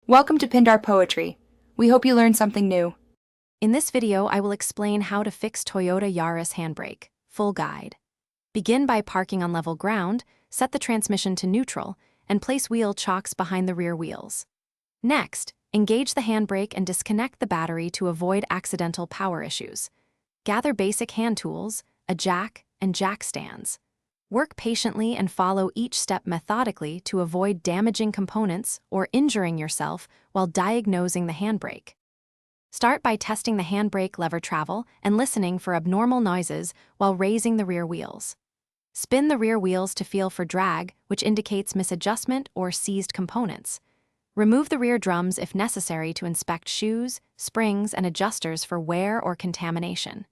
Welcome to Pindar Poetry. We hope you learned something new. In this video, I will explain how to fix Toyota Yaris Handbrake, full guide. Begin by parking on level ground, set the transmission to neutral, and place wheel chocks behind the rear wheels. Next, engage the handbrake and disconnect the battery to avoid accidental power issues. Gather basic hand tools, a jack, and jack stands. Work patiently and follow each step methodically to avoid damaging components or injuring yourself while diagnosing the handbrake. Start by testing the handbrake lever travel and listening for abnormal noises while raising the rear wheels. Spin the rear wheels to feel for drag, which indicates misadjustment or seized components. Remove the rear drums if necessary to inspect shoes, springs, and adjusters for wear or contamination.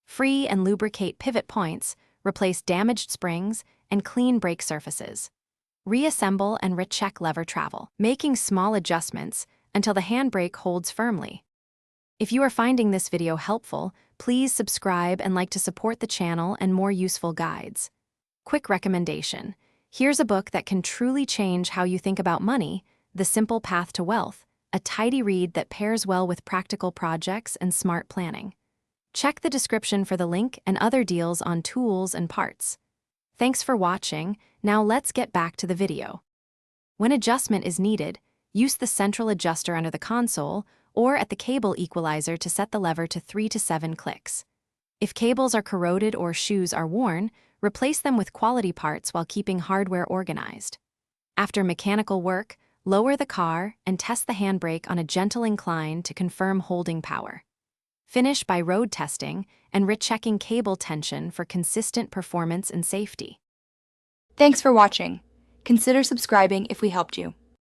Free and lubricate pivot points, replace damaged springs, and clean brake surfaces. Reassemble and recheck lever travel, making small adjustments until the handbrake holds firmly. If you are finding this video helpful, please subscribe and like to support the channel and more useful guides. Quick recommendation: here's a book that can truly change how you think about money, The Simple Path to Wealth, a tidy read that pairs well with practical projects and smart planning. Check the description for the link and other deals on tools and parts. Thanks for watching. Now let's get back to the video. When adjustment is needed, use the central adjuster under the console or at the cable equalizer to set the lever to 3 to 7 clicks. If cables are corroded or shoes are worn, replace them with quality parts while keeping hardware organized. After mechanical work, lower the car and test the handbrake on a gentle incline to confirm holding power. Finish by road testing and rechecking cable tension for consistent performance and safety. Thanks for watching. Consider subscribing if we helped you.